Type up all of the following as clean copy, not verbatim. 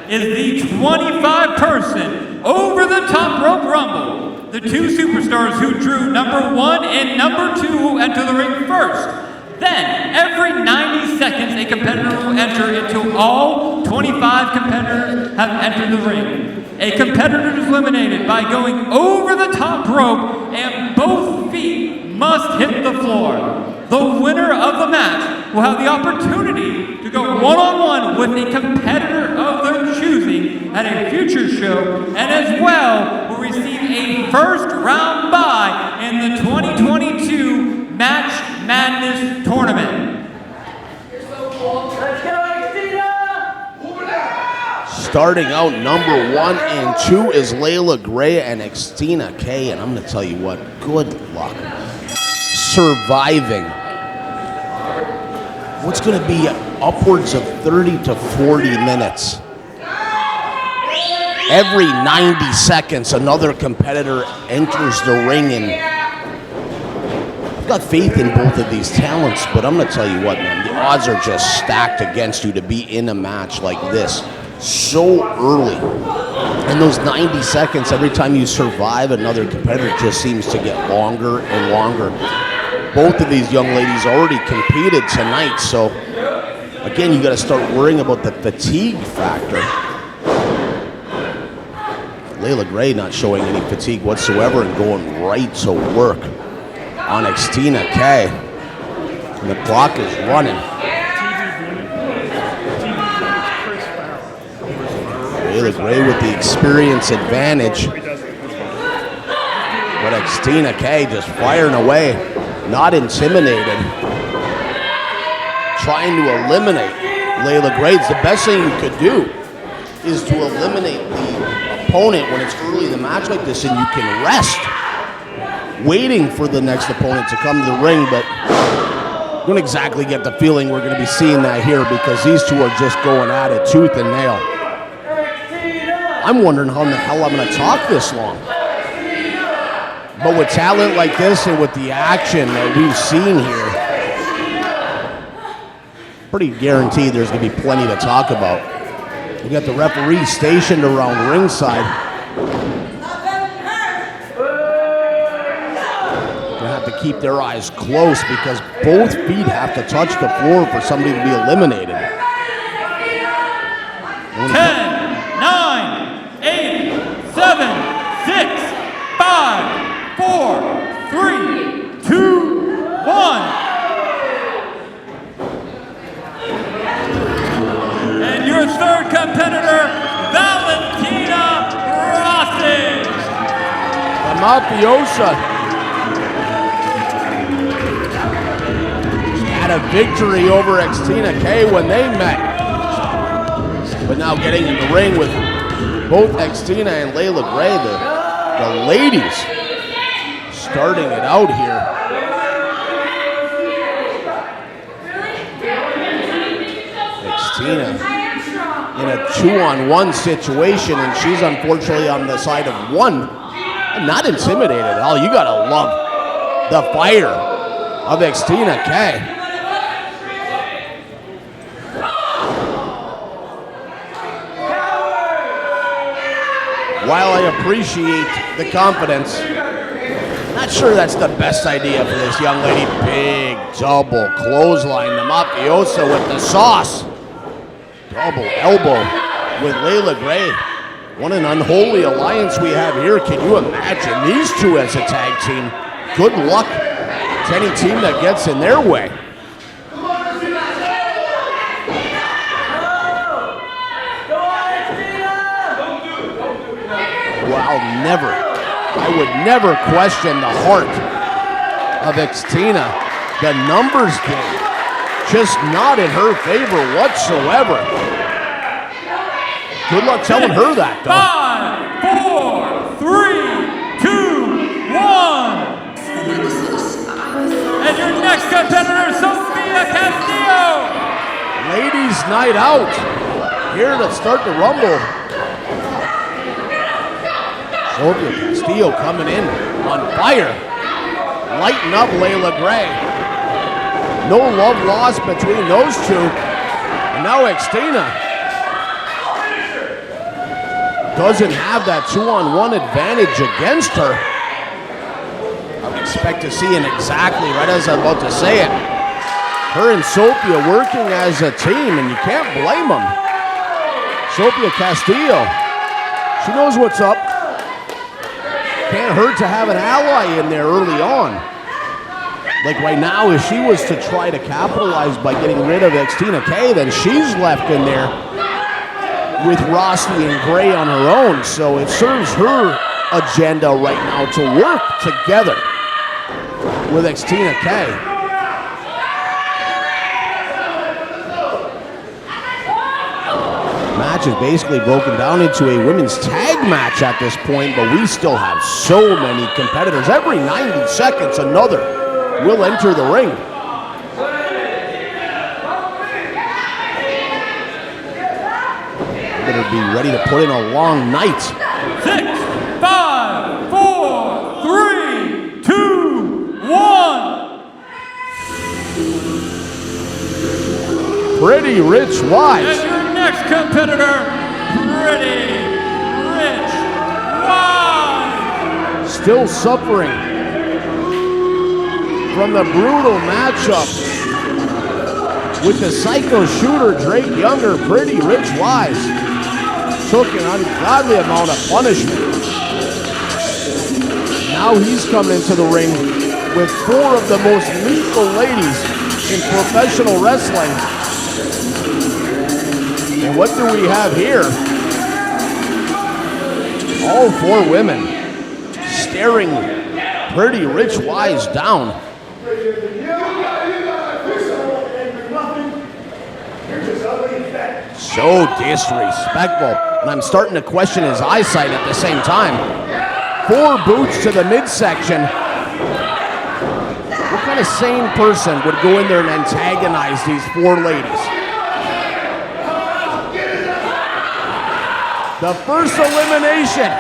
is the 25-person over-the-top rope rumble. The two superstars who drew number 1 and number 2 will enter the ring first. Then, every 90 seconds, a competitor will enter until all 25 competitors have entered the ring. A competitor is eliminated by going over the top rope and both feet must hit the floor. The winner of the match will have the opportunity to go one-on-one with a competitor of their choosing at a future show, and as well will receive a first-round bye in the 2022 Match Madness Tournament. Let's go, Xtina! Starting out, number 1 and 2 is Leila Grey and Xtina Kay, and I'm going to tell you what, good luck surviving what's going to be upwards of 30 to 40 minutes. Every 90 seconds, another competitor enters the ring, and I've got faith in both of these talents, but I'm going to tell you what, man, the odds are just stacked against you to be in a match like this so early. And those 90 seconds, every time you survive, another competitor just seems to get longer and longer. Both of these young ladies already competed tonight, so again, you got to start worrying about the fatigue factor. Leila Grey not showing any fatigue whatsoever and going right to work on Xtina Kay. And the clock is running. Leila Grey with the experience advantage. But Xtina Kay just firing away, not intimidated. Trying to eliminate Leila Grey. The best thing you could do is to eliminate the opponent when it's early in the match like this, and you can rest, waiting for the next opponent to come to the ring. But I don't exactly get the feeling we're going to be seeing that here, because these two are just going at it tooth and nail. I'm wondering how in the hell I'm going to talk this long. But with talent like this and with the action that we've seen here, pretty guaranteed there's going to be plenty to talk about. We got the referee stationed around ringside. Gonna have to keep their eyes close because both feet have to touch the floor for somebody to be eliminated. 10, 9, 8, 7, 6, 5, 4, 3, 2, 1. And your third competitor, Valentina Rossi. The Mafiosa had a victory over Xtina Kay when they met. But now getting in the ring with both Xtina and Leila Grey, the ladies starting it out here. Xtina in a 2-on-1 situation, and she's unfortunately on the side of 1. Not intimidated at all. You gotta love the fire of Xtina Kay. While I appreciate the confidence, not sure that's the best idea for this young lady. Big double clothesline. The Mafiosa with the sauce. Double elbow with Leila Grey. What an unholy alliance we have here. Can you imagine these two as a tag team? Good luck to any team that gets in their way. Well, I would never question the heart of Xtina. The numbers game, just not in her favor whatsoever. Good luck telling her that, though. 5, 4, 3, 2, 1. And your next competitor, Sofia Castillo. Ladies' night out. Here to start the Rumble. Sofia Castillo coming in on fire. Lighten up Leila Grey. No love lost between those two. And now Xtina doesn't have that 2-on-1 advantage against her. I would expect to see an exactly, right as I'm about to say it, her and Sofia working as a team, and you can't blame them. Sofia Castillo, she knows what's up. Can't hurt to have an ally in there early on. Like right now, if she was to try to capitalize by getting rid of Xtina Kay, then she's left in there with Rossi and Grey on her own. So it serves her agenda right now to work together with Xtina Kay. Match is basically broken down into a women's tag match at this point, but we still have so many competitors. Every 90 seconds, another will enter the ring. Better be ready to put in a long night. 6, 5, 4, 3, 2, 1. Pretty Rich Wise. And your next competitor, Pretty Rich Wise. Still suffering from the brutal matchup with the psycho shooter Drake Younger. Pretty Rich Wise took an ungodly amount of punishment. Now he's coming into the ring with 4 of the most lethal ladies in professional wrestling. And what do we have here? All 4 women staring Pretty Rich Wise down. So disrespectful. And I'm starting to question his eyesight at the same time. 4 boots to the midsection. What kind of sane person would go in there and antagonize these 4 ladies? The first elimination.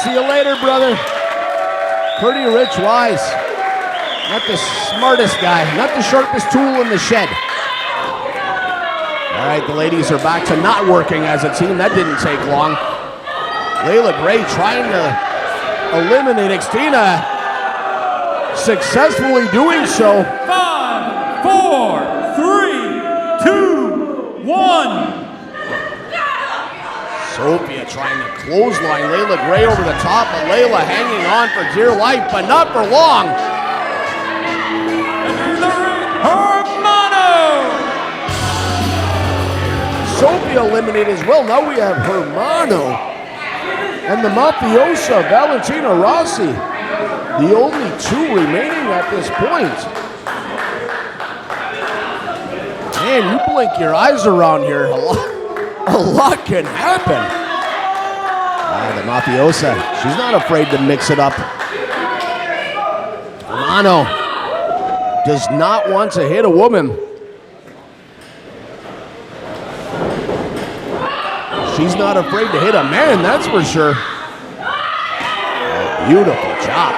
See you later, brother. Pretty Rich Wise. Not the smartest guy, not the sharpest tool in the shed. All right, the ladies are back to not working as a team. That didn't take long. Leila Grey trying to eliminate Xtina. Successfully doing so. 5, 4, 3, 2, 1. Sofia trying to clothesline Leila Grey over the top, but Leila hanging on for dear life, but not for long. Hermano! Sofia eliminated as well. Now we have Hermano and the mafiosa, Valentina Rossi. The only 2 remaining at this point. Man, you blink your eyes around here, a lot can happen. The mafiosa, she's not afraid to mix it up. Hermano does not want to hit a woman. She's not afraid to hit a man, that's for sure. Oh, beautiful chop.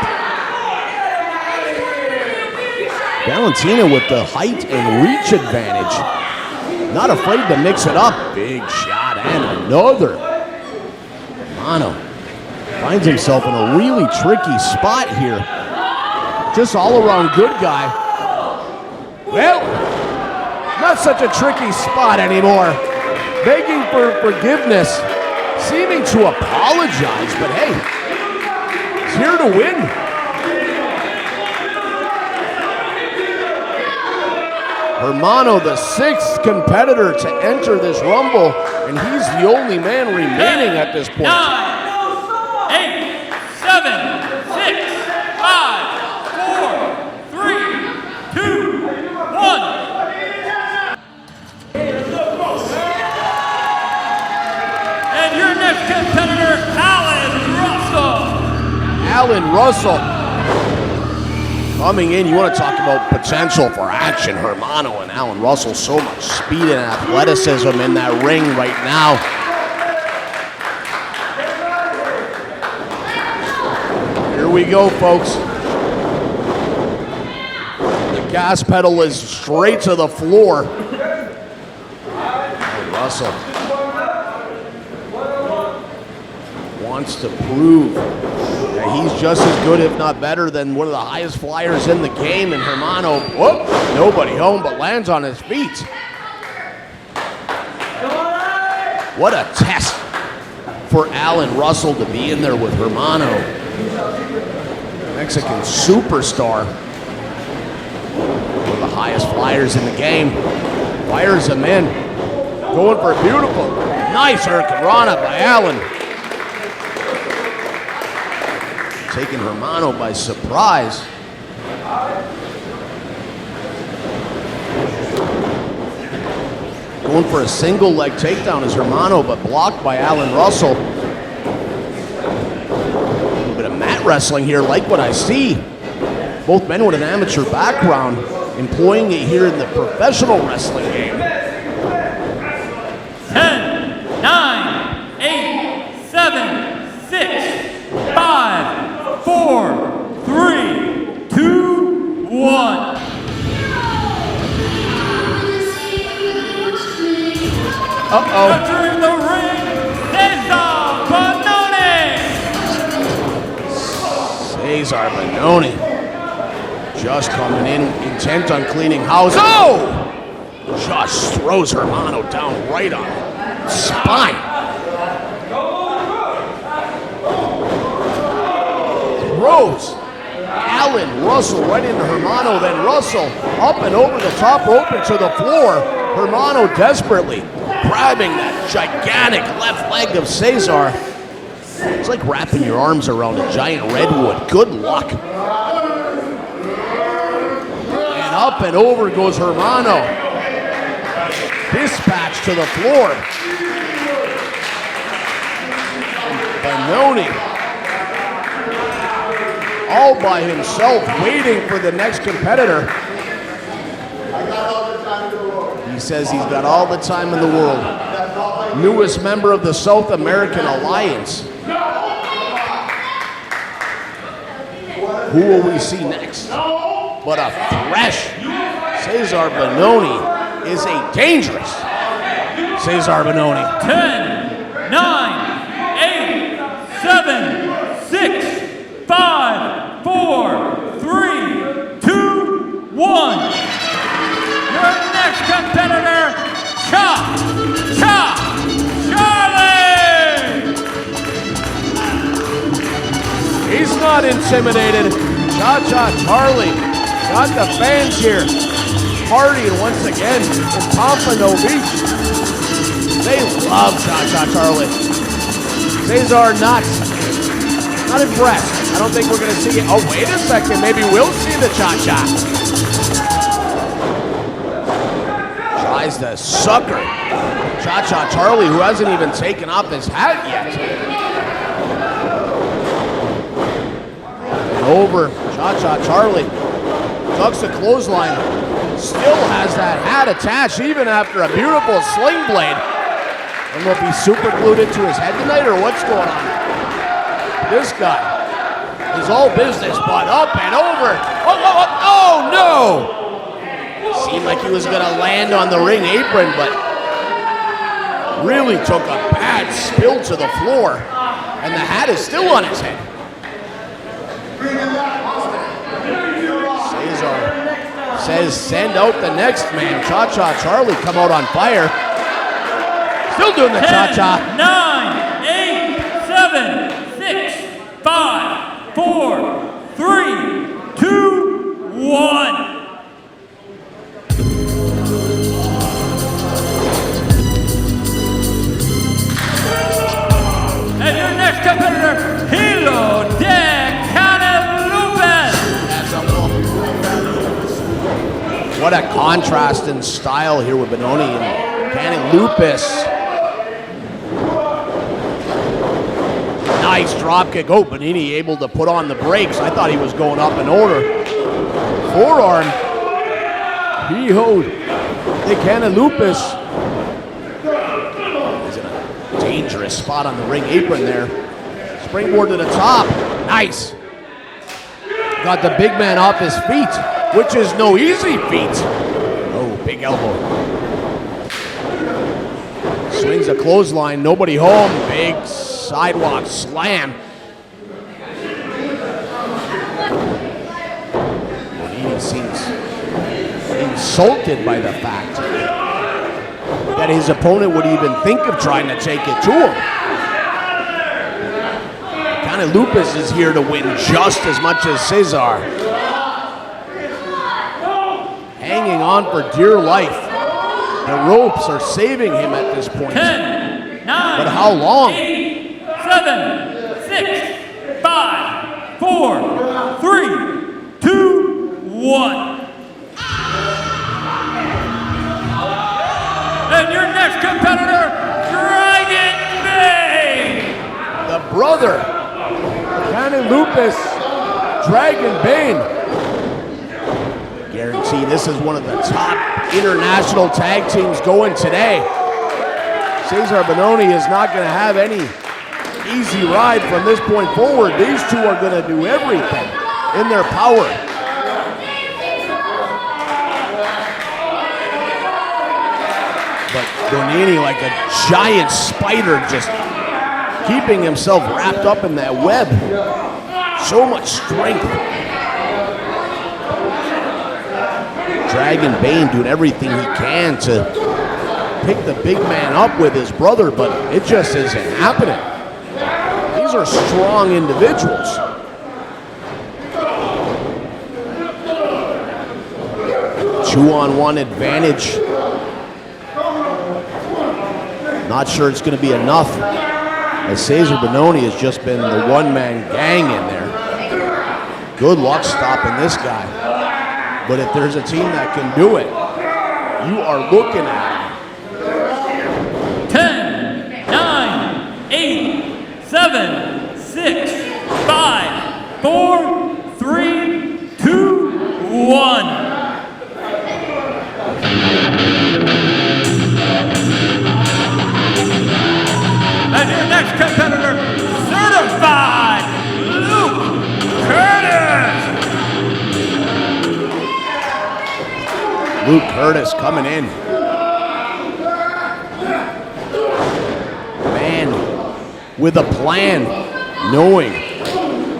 Valentina with the height and reach advantage. Not afraid to mix it up. Big shot and another. Hermano finds himself in a really tricky spot here. Just all around good guy. Well, not such a tricky spot anymore. Begging for forgiveness, seeming to apologize, but hey, he's here to win. Hermano, the 6th competitor to enter this Rumble, and he's the only man remaining at this point. 9, 8, 7, 6, 5, 4, 3, 2, 1. And your next competitor, Allan Russell. Coming in, you want to talk about potential for action. Hermano and Allan Russell, so much speed and athleticism in that ring right now. Here we go, folks. The gas pedal is straight to the floor. Allan Russell wants to prove that he's just as good, if not better, than one of the highest flyers in the game. And Hermano, whoop, nobody home, but lands on his feet. What a test for Allan Russell to be in there with Hermano. Mexican superstar. One of the highest flyers in the game. Fires him in. Going for a beautiful, nice hurricanrana by Allan. Taking Hermano by surprise. Going for a single leg takedown is Hermano, but blocked by Allan Russell. A little bit of mat wrestling here, like what I see. Both men with an amateur background, employing it here in the professional wrestling game. 10, 9, 8, 7, 6, 5, 4, 3, 2, 1. Uh-oh. Entering the ring, Cezar Bononi. Cezar Bononi just coming in, intent on cleaning house. Oh! Just throws Hermano down right on the spine. Throws Allan Russell right into Hermano, then Russell up and over the top rope into the floor. Hermano desperately grabbing that gigantic left leg of Cezar. It's like wrapping your arms around a giant redwood. Good luck. And up and over goes Hermano. Dispatch to the floor. Bononi all by himself, waiting for the next competitor. He says he's got all the time in the world. Newest member of the South American Alliance. Who will we see next? But a fresh Cezar Bononi is a dangerous Cezar Bononi. 10, 9, 8, 7, 6, 5, 4, 3, 2, 1. Your next competitor, Charlie! He's not intimidated. Charlie got the fans here partying once again in Pompano Beach. They love Charlie. Cezar not impressed. I don't think we're going to see it. Oh, wait a second. Maybe we'll see the cha-cha. Tries to sucker Charlie, who hasn't even taken off his hat yet. And over Charlie. Tucks the clothesline. Still has that hat attached even after a beautiful sling blade. And will be super glued into his head tonight, or what's going on? This guy is all business, but up and over. Oh no! Seemed like he was gonna land on the ring apron, but really took a bad spill to the floor. And the hat is still on his head. Cezar says, send out the next man. Charlie come out on fire. Still doing the 10, cha-cha. 9, 8, 7, 6, 5, 4, 3, 2, 1. And your next competitor, H D Canis Lupus. What a contrast in style here with Bononi and Canis Lupus. Nice drop kick. Oh, Bononi able to put on the brakes. I thought he was going up in order. Forearm. He hold. The Canis Lupus is in a dangerous spot on the ring apron there. Springboard to the top. Nice. Got the big man off his feet, which is no easy feat. Oh, big elbow. Swings a clothesline. Nobody home. Big sidewalk slam. Bononi seems insulted by the fact that his opponent would even think of trying to take it to him. Canis Lupus is here to win just as much as Cezar. Hanging on for dear life. The ropes are saving him at this point. 10, 9, but how long? 8, 7, 6, 5, 4, 3, 2, 1. And your next competitor, Dragon Bane! The brother, Canis Lupus, Dragon Bane. Guarantee this is one of the top international tag teams going today. Cezar Bononi is not going to have any easy ride from this point forward. These two are going to do everything in their power. But Bononi, like a giant spider, just keeping himself wrapped up in that web. So much strength. Dragon Bane doing everything he can to pick the big man up with his brother, but it just isn't happening. These are strong individuals. Two-on-one advantage. Not sure it's going to be enough, as Cezar Bononi has just been the one-man gang in there. Good luck stopping this guy. But if there's a team that can do it, you are looking at 10, 9, 8, 7, 6, 5, 4, 3, 2, 1. And your next competitor, certified Luke Kurtis. Luke Kurtis coming in. Man with a plan, knowing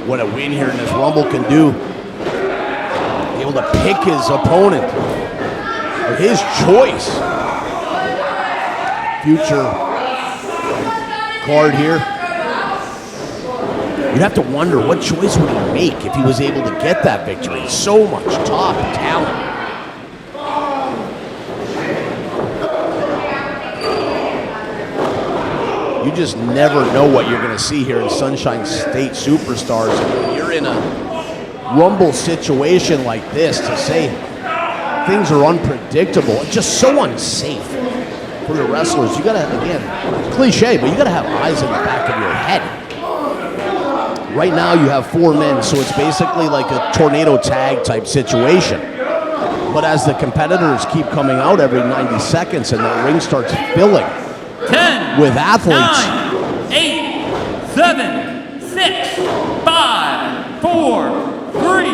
what a win here in this Rumble can do. Be able to pick his opponent of his choice. Future card here. You'd have to wonder what choice would he make if he was able to get that victory. So much top talent. You just never know what you're going to see here in Sunshine State Superstars. When you're in a Rumble situation like this, to say things are unpredictable, it's just so unsafe for the wrestlers. You got to, again, cliche, but you got to have eyes in the back of your head. Right now you have 4 men, so it's basically like a tornado tag type situation. But as the competitors keep coming out every 90 seconds and the ring starts filling 10, with athletes. 9, 8, 7, 6, 5, 4, 3,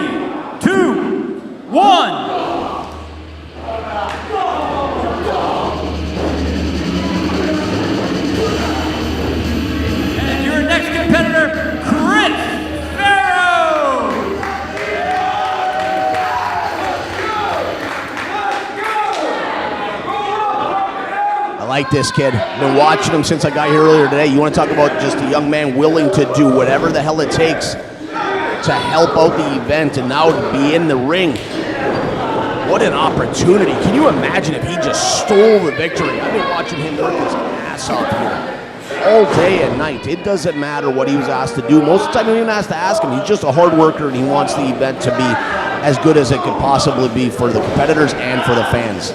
2, 1. And your next competitor, Chris Farrow. I like this kid. Been watching him since I got here earlier today. You want to talk about just a young man willing to do whatever the hell it takes to help out the event, and now to be in the ring. What an opportunity. Can you imagine if he just stole the victory? I've been watching him work his ass off here all day and night. It doesn't matter what he was asked to do. Most of the time, you don't even have to ask him. He's just a hard worker, and he wants the event to be as good as it could possibly be for the competitors and for the fans.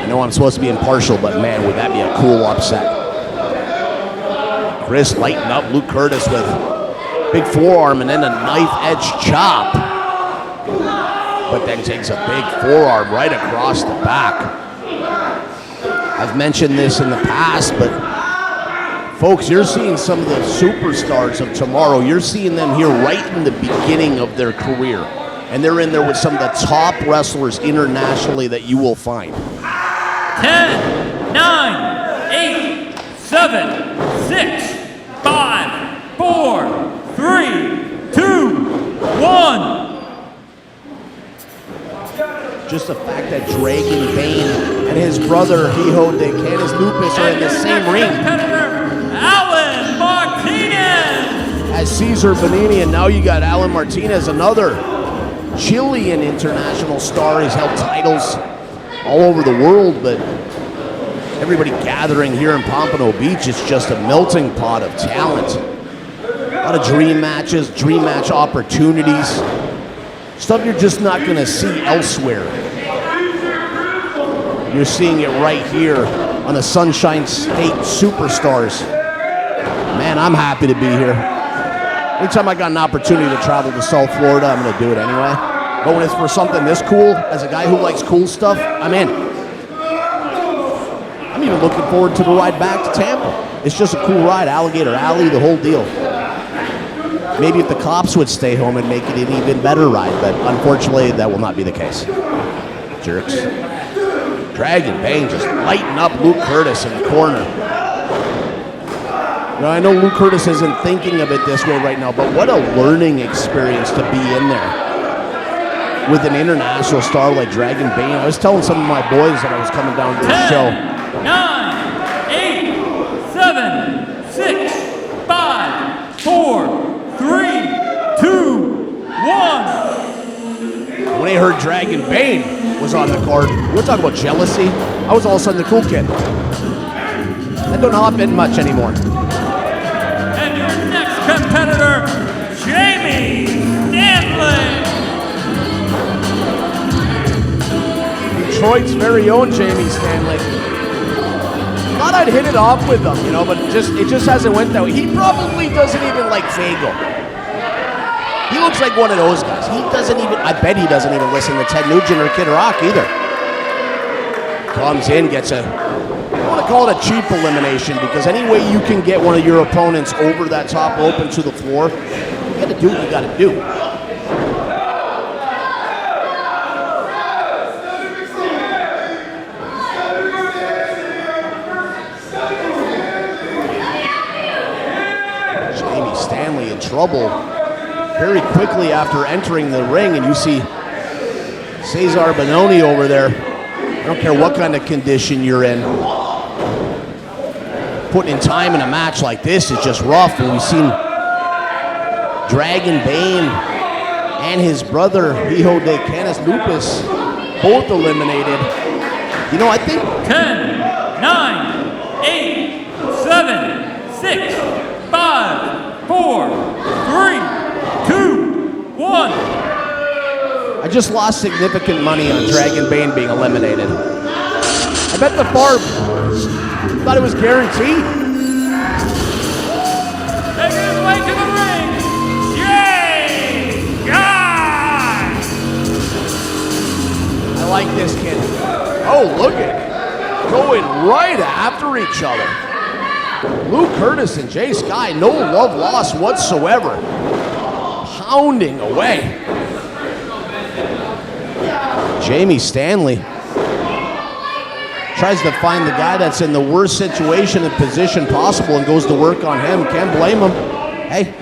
I know I'm supposed to be impartial, but man, would that be a cool upset. Chris lighting up Luke Kurtis with big forearm and then a knife-edge chop. But then takes a big forearm right across the back. I've mentioned this in the past, but folks, you're seeing some of the superstars of tomorrow. You're seeing them here right in the beginning of their career. And they're in there with some of the top wrestlers internationally that you will find. 10, 9, 8, just the fact that Dragon Bane and his brother H D Canis Lupus are in the same ring. Allan Martinez! As Cezar Bononi, and now you got Allan Martinez, another Chilean international star. He's held titles all over the world, but everybody gathering here in Pompano Beach, it's just a melting pot of talent. A lot of dream matches, dream match opportunities. Stuff you're just not going to see elsewhere. You're seeing it right here on the Sunshine State Superstars. Man, I'm happy to be here. Anytime I got an opportunity to travel to South Florida, I'm going to do it anyway. But when it's for something this cool, as a guy who likes cool stuff, I'm in. I'm even looking forward to the ride back to Tampa. It's just a cool ride, Alligator Alley, the whole deal. Maybe if the cops would stay home and make it an even better ride, but unfortunately that will not be the case. Jerks. Dragon Bane just lighting up Luke Kurtis in the corner. Now, I know Luke Kurtis isn't thinking of it this way right now, but what a learning experience to be in there with an international star like Dragon Bane. I was telling some of my boys that I was coming down to the show. 9, 8, 7, 6, 5, 4, 3, 2, 1. When I heard Dragon Bane was on the card, we're talking about jealousy. I was all of a sudden the cool kid. That don't happen much anymore. And your next competitor, Jamie Stanley. Detroit's very own Jamie Stanley. Thought I'd hit it off with him, you know, but it just hasn't went that way. He probably doesn't even like Fago. He looks like one of those guys. He doesn't even, I bet he doesn't even listen to Ted Nugent or Kid Rock either. Comes in, gets a, I don't want to call it a cheap elimination, because any way you can get one of your opponents over that top rope and to the floor, you got to do what you got to do. Jamie Stanley in trouble very quickly after entering the ring, and you see Cezar Bononi over there. I don't care what kind of condition you're in. Putting in time in a match like this is just rough, and we've seen Dragon Bane and his brother H D Canis Lupus both eliminated. You know, I think 10, 9, 8, 7, 6, 5, 4, 3, 2, 1. I just lost significant money on Dragon Bane being eliminated. I bet the bar thought it was guaranteed. Taking his way to the ring, Jay Guy. I like this kid. Oh, look at it. Going right after each other. Luke Kurtis and Jay Sky, no love lost whatsoever. Pounding away. Jamie Stanley tries to find the guy that's in the worst situation and position possible and goes to work on him. Can't blame him. Hey,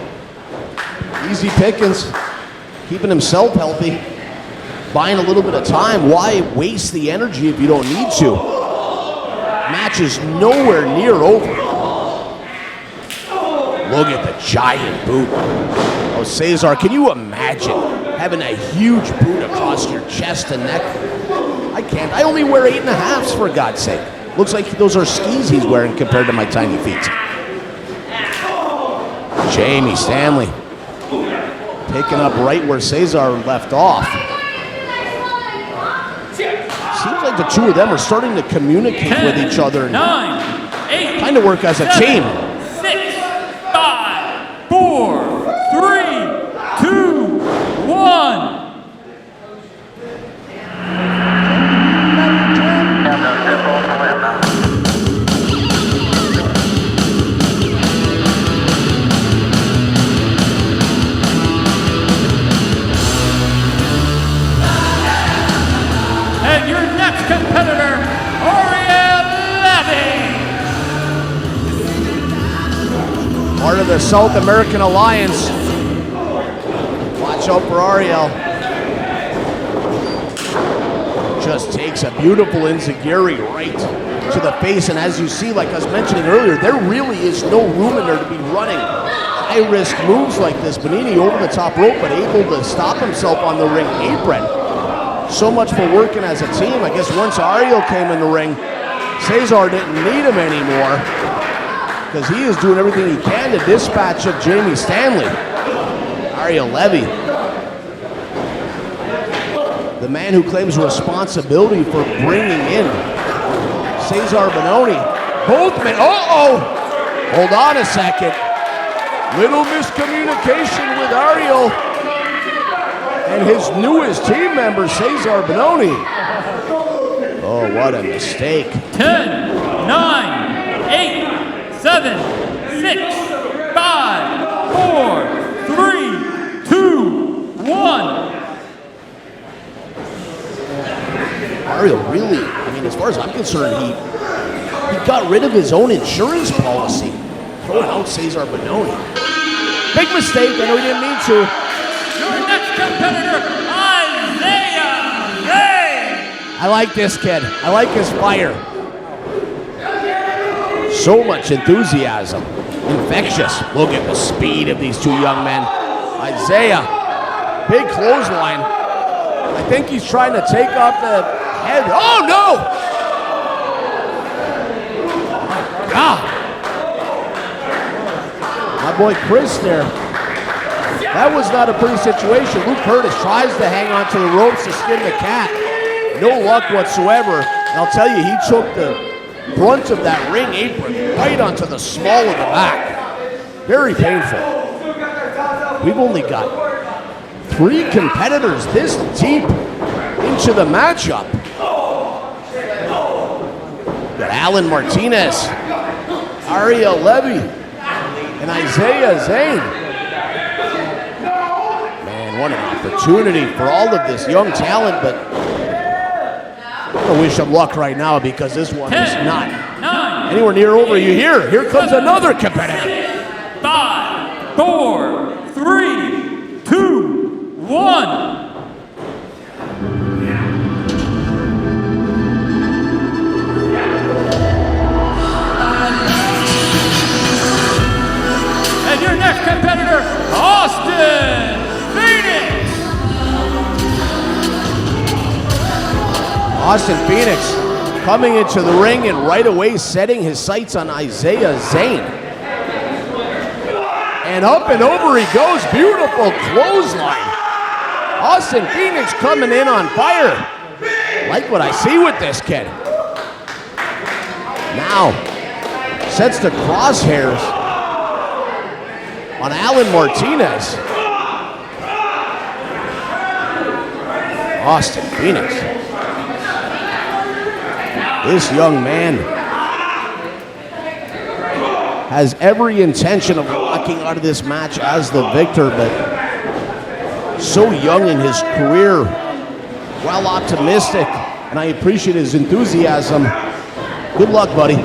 easy pickings. Keeping himself healthy. Buying a little bit of time. Why waste the energy if you don't need to? Match is nowhere near over. Look at the giant boot. Oh, Cezar, can you imagine having a huge boot across your chest and neck? I can't. I only wear 8.5s, for God's sake. Looks like those are skis he's wearing compared to my tiny feet. Jamie Stanley picking up right where Cezar left off. Seems like the two of them are starting to communicate 10, with each other and 9, 8, kind of work as a 7, team. 6, 5, 4, 3, 2, 1. And your next competitor, Ariel Levy. Part of the South American Alliance. Watch out for Ariel. just takes a beautiful enziguri right to the face. And as you see, like I was mentioning earlier, there really is no room in there to be running high-risk moves like this. Bononi over the top rope, but able to stop himself on the ring apron. So much for working as a team. I guess once Ariel came in the ring, Cezar didn't need him anymore because he is doing everything he can to dispatch of Jamie Stanley. Ariel Levy, the man who claims responsibility for bringing in Cezar Bononi. Both men, hold on a second. Little miscommunication with Ariel and his newest team member, Cezar Bononi. Oh, what a mistake. 10, 9, 8, 7, 6, 5, 4, 3, 2, 1. Ariel really, as far as I'm concerned, he got rid of his own insurance policy, throwing out Cezar Bononi. Big mistake, I know he didn't mean to. Your next competitor, Izaiah Zane. I like this kid. I like his fire. So much enthusiasm. Infectious. Look at the speed of these two young men. Izaiah, big clothesline. I think he's trying to take off the head. Oh, no! God. My boy Chris there. That was not a pretty situation. Luke Kurtis tries to hang onto the ropes to skin the cat. No luck whatsoever. And I'll tell you, he took the brunt of that ring apron right onto the small of the back. Very painful. We've only got 3 competitors this deep into the matchup. Got Allan Martinez, Ariel Levy, and Izaiah Zane. Man, what an opportunity for all of this young talent, but I wish them luck right now because this one is not anywhere near over. You hear, here comes another competitor. 5, 4, 3, 2, 1. And your next competitor, Austin Phoenix. Austin Phoenix coming into the ring and right away setting his sights on Izaiah Zane. And up and over he goes, beautiful clothesline. Austin Phoenix coming in on fire. Like what I see with this kid. Now, sets the crosshairs on Allan Martinez. Austin Phoenix. This young man has every intention of walking out of this match as the victor, but so young in his career, well optimistic, and I appreciate his enthusiasm. Good luck, buddy. You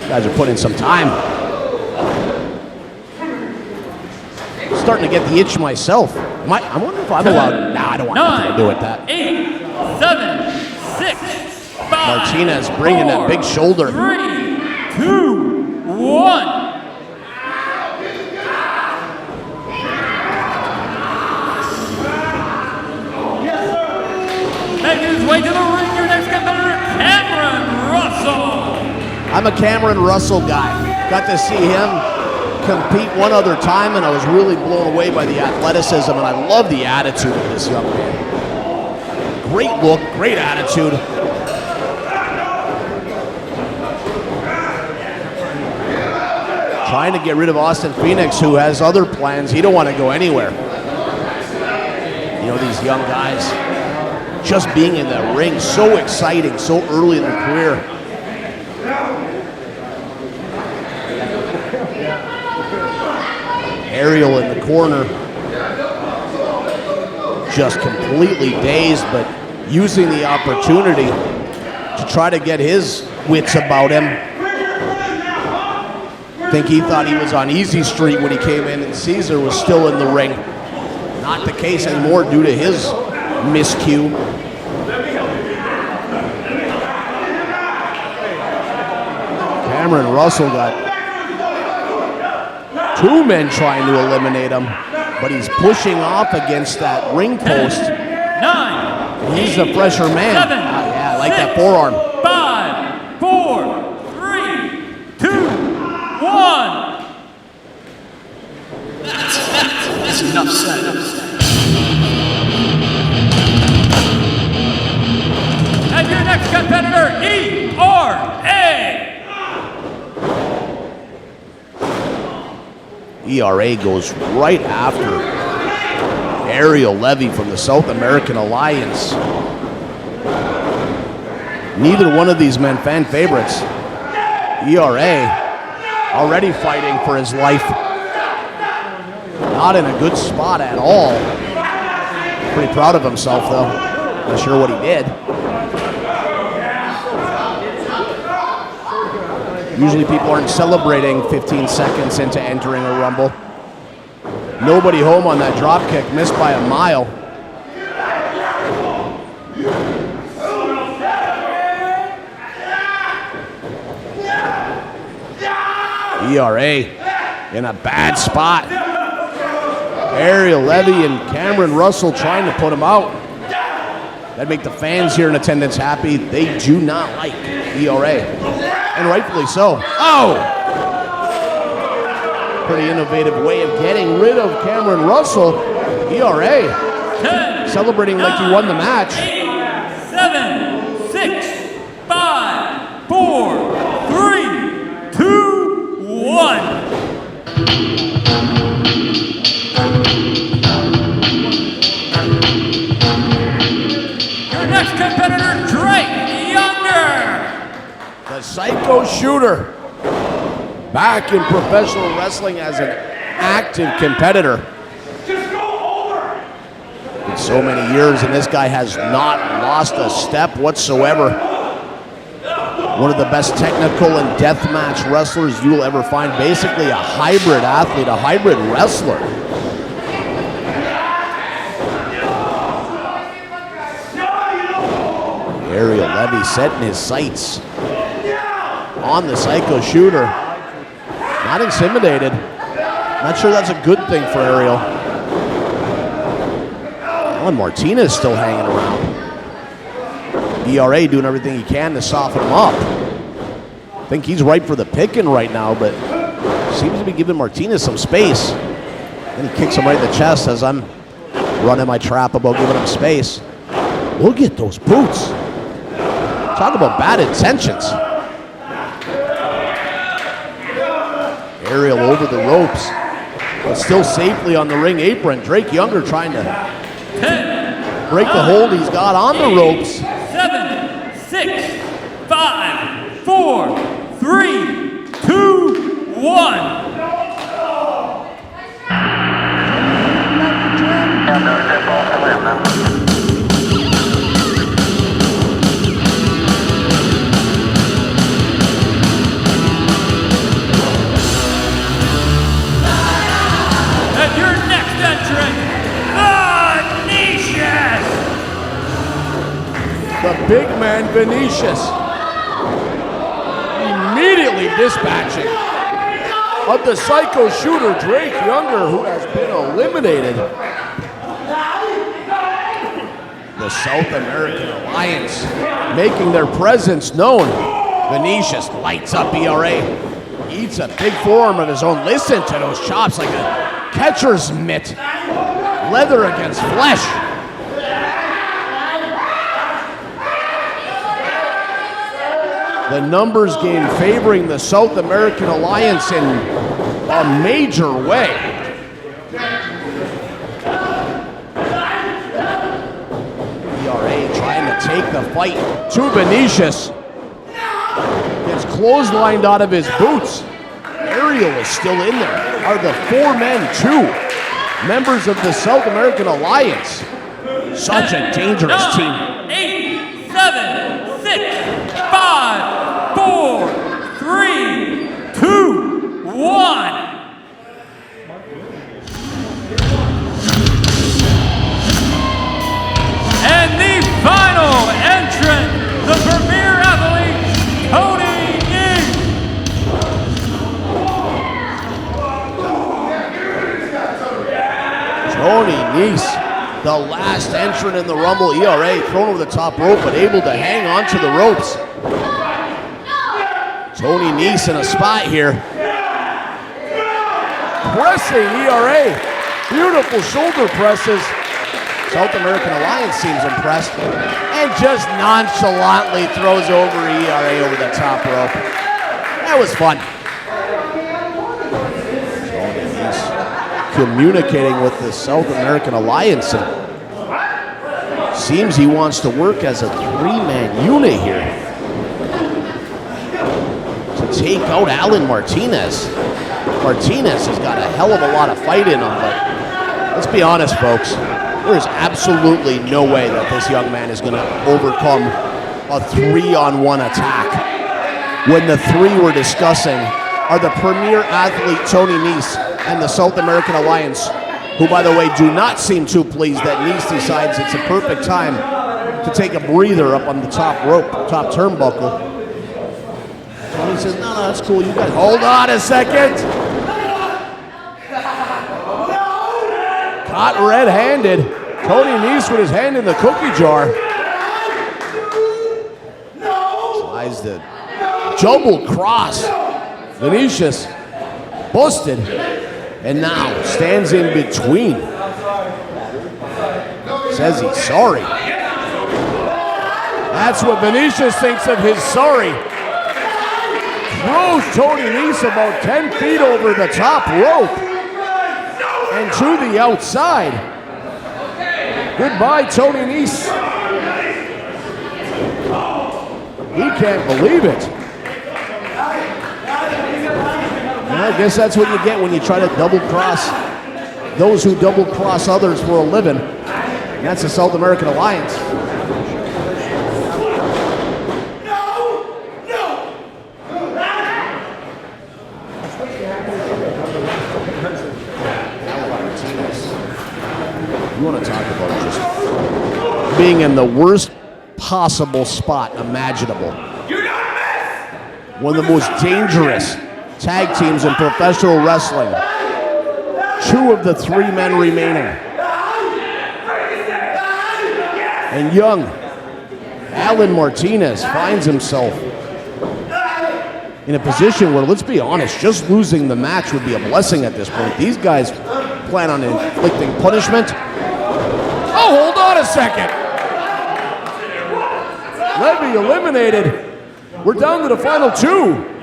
guys are putting in some time. Starting to get the itch myself. I wonder if I'm allowed. Nah, I don't want nothing to do with that. 8, 7, 6, 5, Martinez bringing that big shoulder. 3, 2, 1. Making his way to the ring, your next competitor, Kameron Russell. I'm a Kameron Russell guy. Got to see him compete one other time, and I was really blown away by the athleticism, and I love the attitude of this young man. Great look, great attitude. Trying to get rid of Austin Phoenix, who has other plans. He don't want to go anywhere. You know, these young guys just being in the ring, so exciting, so early in their career. Ariel in the corner, just completely dazed, but using the opportunity to try to get his wits about him. I think he thought he was on Easy Street when he came in and Cezar was still in the ring. Not the case anymore due to his miscue. Kameron Russell got 2 men trying to eliminate him, but he's pushing off against that ring post. 9. He's a fresher man. 7. Yeah, I like that forearm. 5, 4, 3, 2, 1. That's enough said. And your next competitor, ERA. ERA goes right after Ariel Levy from the South American Alliance. Neither one of these men fan favorites. ERA already fighting for his life. Not in a good spot at all. Pretty proud of himself though. Not sure what he did. Usually people aren't celebrating 15 seconds into entering a rumble. Nobody home on that drop kick, missed by a mile. ERA in a bad spot. Ariel Levy and Kameron Russell trying to put him out. That'd make the fans here in attendance happy. They do not like ERA. And rightfully so. Oh! Pretty innovative way of getting rid of Kameron Russell. ERA 10, celebrating like he won the match. 8, 7, 6, 5, 4, 3, 2, 1. Your next competitor, Drake Younger. The Psycho Shooter. Back in professional wrestling as an active competitor. In so many years, and this guy has not lost a step whatsoever. One of the best technical and deathmatch wrestlers you will ever find. Basically a hybrid athlete, a hybrid wrestler. Ariel Levy setting his sights on the Psycho Shooter. Not intimidated. Not sure that's a good thing for Ariel. Allan Martinez still hanging around. ERA doing everything he can to soften him up. I think he's ripe for the picking right now, but seems to be giving Martinez some space. Then he kicks him right in the chest as I'm running my trap about giving him space. Look at those boots. Talk about bad intentions. Ariel over the ropes, but still safely on the ring apron. Drake Younger trying to 10, break the hold he's got on the ropes. 7, 6, 5, 4, 3, 2, 1. And your next entrant, Vinicious. The big man Vinicious immediately dispatching of the Psycho Shooter Drake Younger, who has been eliminated. The South American Alliance making their presence known. Vinicious lights up ERA. Eats a big forearm of his own. Listen to those chops like a catcher's mitt. Leather against flesh. The numbers game favoring the South American Alliance in a major way. ERA trying to take the fight to Vinicious. Gets clotheslined out of his boots. Ariel is still in there. Are the 4 men 2 members of the South American Alliance? Such a dangerous team. 8, 7, 6, 5, 4, 3, 2, 1. And the final entrant, the premier athlete, Tony in Nese, the last entrant in the Rumble, ERA, thrown over the top rope, but able to hang on to the ropes. Tony Nese in a spot here. Pressing ERA. Beautiful shoulder presses. South American Alliance seems impressed. And just nonchalantly throws over ERA over the top rope. That was fun. Tony Nese communicating with the South American Alliance. And seems he wants to work as a three-man unit here to take out Allan Martinez. Martinez has got a hell of a lot of fight in him, but let's be honest, folks. There is absolutely no way that this young man is going to overcome a 3-on-1 attack. When the three we're discussing are the premier athlete Tony Nese and the South American Alliance, who, by the way, do not seem too pleased that Nese decides it's a perfect time to take a breather up on the top rope, top turnbuckle. Tony says, no, that's cool. You guys hold on a second. Caught red-handed. Tony Nese with his hand in the cookie jar. Tries the double cross. Vinicious busted. And now stands in between. Says he's sorry. That's what Vinicious thinks of his sorry. Throws Tony Nese about 10 feet over the top rope. And to the outside. Goodbye, Tony Nese. He can't believe it. I guess that's what you get when you try to double-cross those who double-cross others for a living. And that's the South American Alliance. You want to talk about just being in the worst possible spot imaginable. One of the most dangerous tag teams in professional wrestling. 2 of the 3 men remaining. And young Allan Martinez finds himself in a position where, let's be honest, just losing the match would be a blessing at this point. These guys plan on inflicting punishment. Oh, hold on a second. Levy eliminated. We're down to the final 2.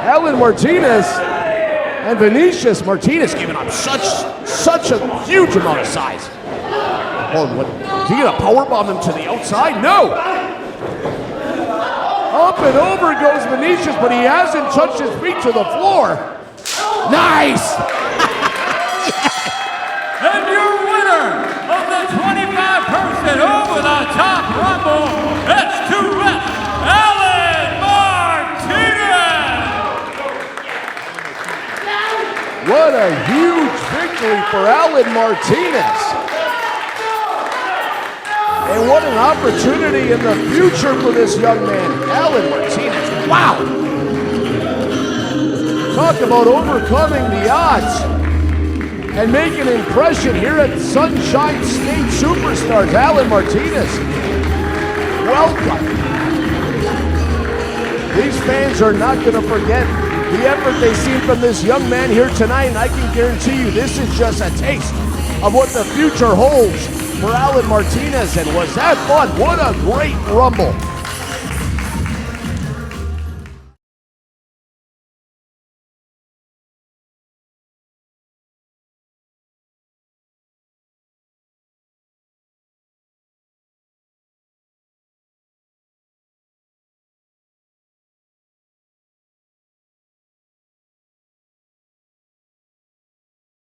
Allan Martinez and Vinicious. Martinez giving up such a huge amount of size. Oh, what? Is he gonna powerbomb him to the outside? No! Up and over goes Vinicious, but he hasn't touched his feet to the floor. Nice! And your winner of the 25-person over-the-top Rumble, it's to rest, Allan Martinez! What a huge victory for Allan Martinez. And what an opportunity in the future for this young man, Allan Martinez. Wow! Talk about overcoming the odds and making an impression here at Sunshine State Superstars. Allan Martinez, welcome. These fans are not going to forget the effort they've seen from this young man here tonight, and I can guarantee you this is just a taste of what the future holds for Allan Martinez. And was that fun? What a great Rumble.